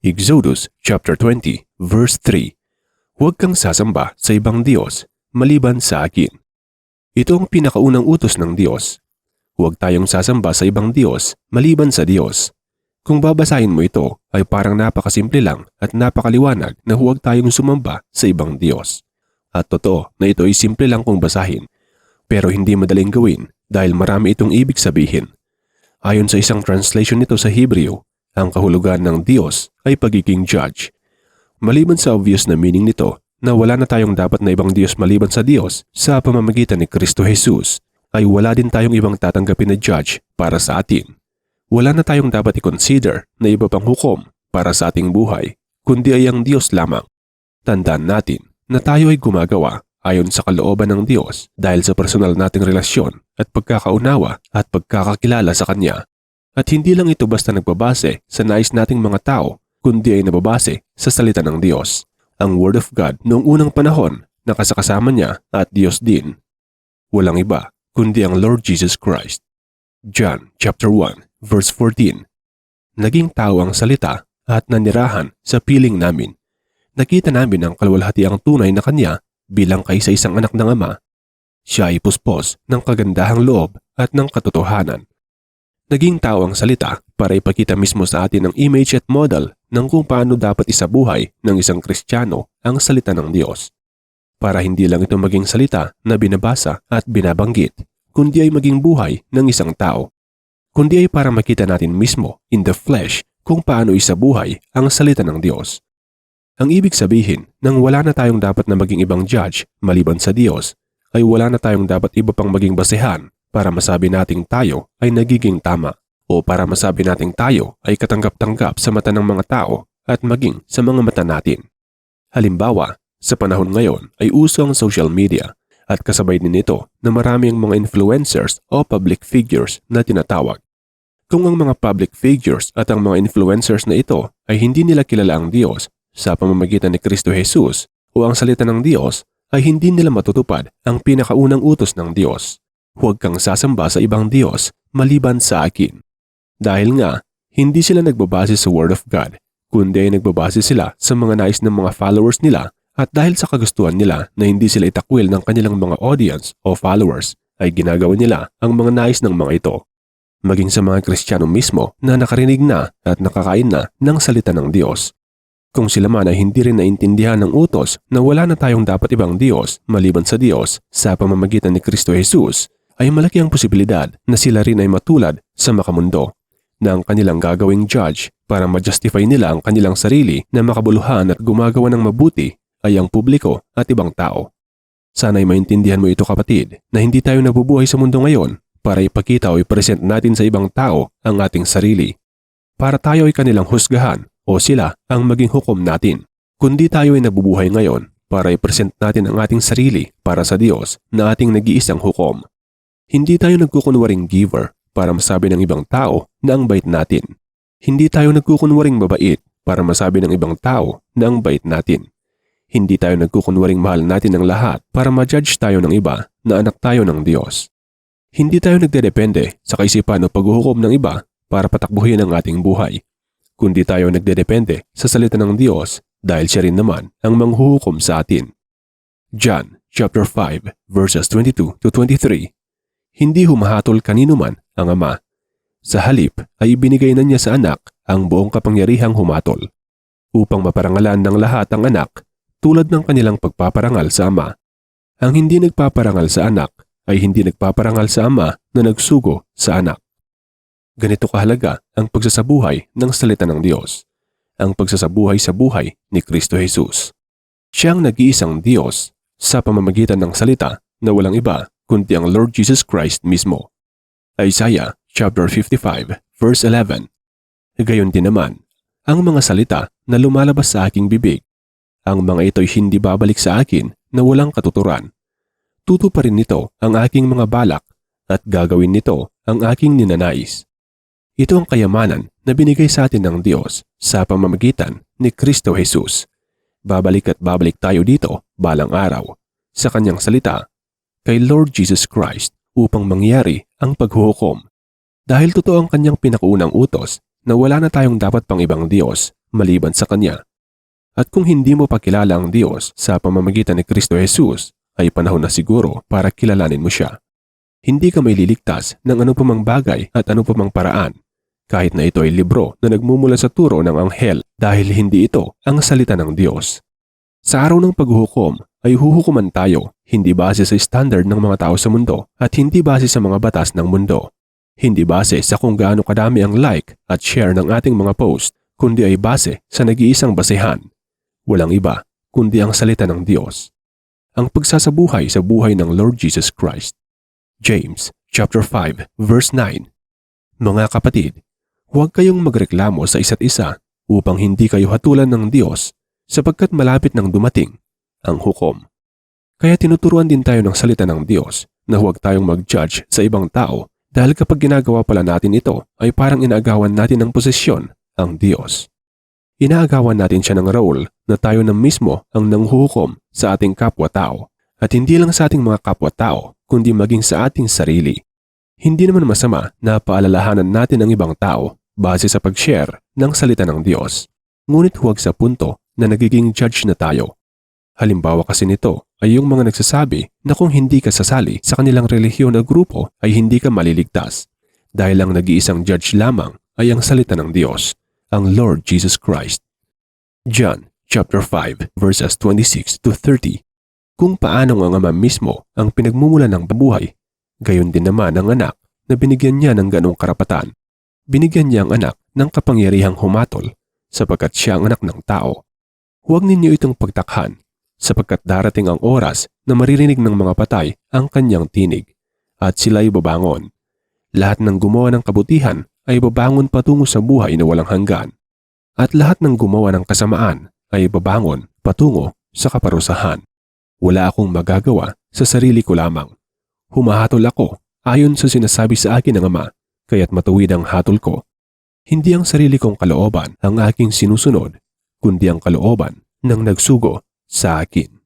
Exodus chapter 20 verse 3. Huwag kang sasamba sa ibang Diyos maliban sa akin. Ito ang pinakaunang utos ng Diyos. Huwag tayong sasamba sa ibang Diyos maliban sa Diyos. Kung babasahin mo ito ay parang napakasimple lang at napakaliwanag na huwag tayong sumamba sa ibang Diyos. At totoo na ito ay simple lang kung basahin. Pero hindi madaling gawin dahil marami itong ibig sabihin. Ayon sa isang translation nito sa Hebreo, ang kahulugan ng Diyos ay pagiging judge. Maliban sa obvious na meaning nito na wala na tayong dapat na ibang Diyos maliban sa Diyos sa pamamagitan ni Kristo Jesus, ay wala din tayong ibang tatanggapin na judge para sa atin. Wala na tayong dapat i-consider na iba pang hukom para sa ating buhay, kundi ay ang Diyos lamang. Tandaan natin na tayo ay gumagawa ayon sa kalooban ng Diyos dahil sa personal nating relasyon at pagkakaunawa at pagkakakilala sa Kanya. At hindi lang ito basta nagbabase sa nais nating mga tao, kundi ay nababase sa salita ng Diyos, ang Word of God noong unang panahon na kasakasama niya at Diyos din. Walang iba kundi ang Lord Jesus Christ. John chapter 1 verse 14. Naging tao ang salita at nanirahan sa piling namin. Nakita namin ang kaluwalhatiang tunay na Kanya bilang kaisa-isang anak ng Ama. Siya ay puspos ng kagandahang loob at ng katotohanan. Naging tao ang salita para ipakita mismo sa atin ang image at model ng kung paano dapat isabuhay ng isang Kristiyano ang salita ng Diyos. Para hindi lang ito maging salita na binabasa at binabanggit, kundi ay maging buhay ng isang tao. Kundi ay para makita natin mismo in the flesh kung paano isabuhay ang salita ng Diyos. Ang ibig sabihin nang wala na tayong dapat na maging ibang judge maliban sa Diyos, ay wala na tayong dapat iba pang maging basehan para masabi nating tayo ay nagiging tama o para masabi nating tayo ay katanggap-tanggap sa mata ng mga tao at maging sa mga mata natin. Halimbawa, sa panahon ngayon ay uso ang social media at kasabay din ito na marami ang mga influencers o public figures na tinatawag. Kung ang mga public figures at ang mga influencers na ito ay hindi nila kilala ang Diyos sa pamamagitan ni Kristo Jesus o ang salita ng Diyos, ay hindi nila matutupad ang pinakaunang utos ng Diyos. Huwag kang sasamba sa ibang Diyos maliban sa akin. Dahil nga, hindi sila nagbabase sa Word of God, kundi ay nagbabase sila sa mga nais ng mga followers nila at dahil sa kagustuhan nila na hindi sila itakwil ng kanilang mga audience o followers, ay ginagawa nila ang mga nais ng mga ito. Maging sa mga Kristiyano mismo na nakarinig na at nakakain na ng salita ng Diyos. Kung sila man ay hindi rin naintindihan ng utos na wala na tayong dapat ibang Diyos maliban sa Diyos sa pamamagitan ni Kristo Jesus, ay malaki ang posibilidad na sila rin ay matulad sa makamundo na ang kanilang gagawing judge para ma-justify nila ang kanilang sarili na makabuluhan at gumagawa ng mabuti ay ang publiko at ibang tao. Sana'y maintindihan mo ito kapatid na hindi tayo nabubuhay sa mundo ngayon para ipakita o i-present natin sa ibang tao ang ating sarili. Para tayo ay kanilang husgahan o sila ang maging hukom natin. Kundi tayo ay nabubuhay ngayon para i-present natin ang ating sarili para sa Diyos na ating nag-iisang hukom. Hindi tayo nagkukunwaring giver para masabi ng ibang tao na ang bait natin. Hindi tayo nagkukunwaring mabait para masabi ng ibang tao na ang bait natin. Hindi tayo nagkukunwaring mahal natin ang lahat para ma-judge tayo ng iba na anak tayo ng Diyos. Hindi tayo nagdedepende sa kaisipan o paghuhukom ng iba para patakbuhin ang ating buhay. Kundi tayo nagdedepende sa salita ng Diyos dahil siya rin naman ang manghuhukom sa atin. John chapter 5 verses 22 to 23. Hindi humahatol kanino man ang Ama. Sa halip ay ibinigay na niya sa anak ang buong kapangyarihang humatol, upang maparangalan ng lahat ang anak tulad ng kanilang pagpaparangal sa Ama. Ang hindi nagpaparangal sa anak ay hindi nagpaparangal sa Ama na nagsugo sa anak. Ganito kahalaga ang pagsasabuhay ng salita ng Diyos, ang pagsasabuhay sa buhay ni Kristo Jesus. Siya ang nag-iisang Diyos sa pamamagitan ng salita na walang iba kundi ang Lord Jesus Christ mismo. Isaiah chapter 55 verse 11. Gayon din naman, ang mga salita na lumalabas sa aking bibig, ang mga ito'y hindi babalik sa akin na walang katuturan. Tutuparin nito ang aking mga balak at gagawin nito ang aking ninanais. Ito ang kayamanan na binigay sa atin ng Diyos sa pamamagitan ni Kristo Jesus. Babalik at babalik tayo dito balang araw sa kanyang salita kay Lord Jesus Christ upang mangyari ang paghuhukom. Dahil totoo ang kanyang pinakaunang utos na wala na tayong dapat pang ibang Diyos maliban sa Kanya. At kung hindi mo pa kilala ang Diyos sa pamamagitan ni Kristo Jesus, ay panahon na siguro para kilalanin mo siya. Hindi ka may liligtas ng ano pa mang bagay at ano pa mang paraan, kahit na ito ay libro na nagmumula sa turo ng anghel dahil hindi ito ang salita ng Diyos. Sa araw ng paghuhukom ay huhukuman tayo hindi base sa standard ng mga tao sa mundo at hindi base sa mga batas ng mundo. Hindi base sa kung gaano kadami ang like at share ng ating mga post, kundi ay base sa nag-iisang basehan. Walang iba kundi ang salita ng Diyos. Ang pagsasabuhay sa buhay ng Lord Jesus Christ. James chapter 5 verse 9. Mga kapatid, huwag kayong magreklamo sa isa't isa upang hindi kayo hatulan ng Diyos sapagkat malapit nang dumating ang hukom. Kaya tinuturuan din tayo ng salita ng Diyos na huwag tayong mag-judge sa ibang tao dahil kapag ginagawa pala natin ito ay parang inaagawan natin ng posisyon ang Diyos. Inaagawan natin siya ng role na tayo na mismo ang nanghuhukom sa ating kapwa-tao at hindi lang sa ating mga kapwa-tao kundi maging sa ating sarili. Hindi naman masama na paalalahanan natin ang ibang tao base sa pag-share ng salita ng Diyos. Ngunit huwag sa punto na nagiging judge na tayo. Halimbawa kasi nito ay yung mga nagsasabi na kung hindi ka sasali sa kanilang relihiyon o grupo ay hindi ka maliligtas dahil ang nag-iisang judge lamang ay ang salita ng Diyos, ang Lord Jesus Christ. John chapter 5 verses 26 to 30. Kung paano ang Ama mismo ang pinagmumulan ng buhay, gayon din naman ang anak na binigyan niya ng ganong karapatan. Binigyan niya ang anak ng kapangyarihang humatol sapagkat siya ang anak ng tao. Huwag ninyo itong pagtakhan sapagkat darating ang oras na maririnig ng mga patay ang kanyang tinig at sila'y babangon. Lahat ng gumawa ng kabutihan ay babangon patungo sa buhay na walang hanggan. At lahat ng gumawa ng kasamaan ay babangon patungo sa kaparusahan. Wala akong magagawa sa sarili ko lamang. Humahatol ako ayon sa sinasabi sa akin ng Ama, kaya't matuwid ang hatol ko. Hindi ang sarili kong kalooban ang aking sinusunod, kundi ang kalooban ng nagsugo sa akin.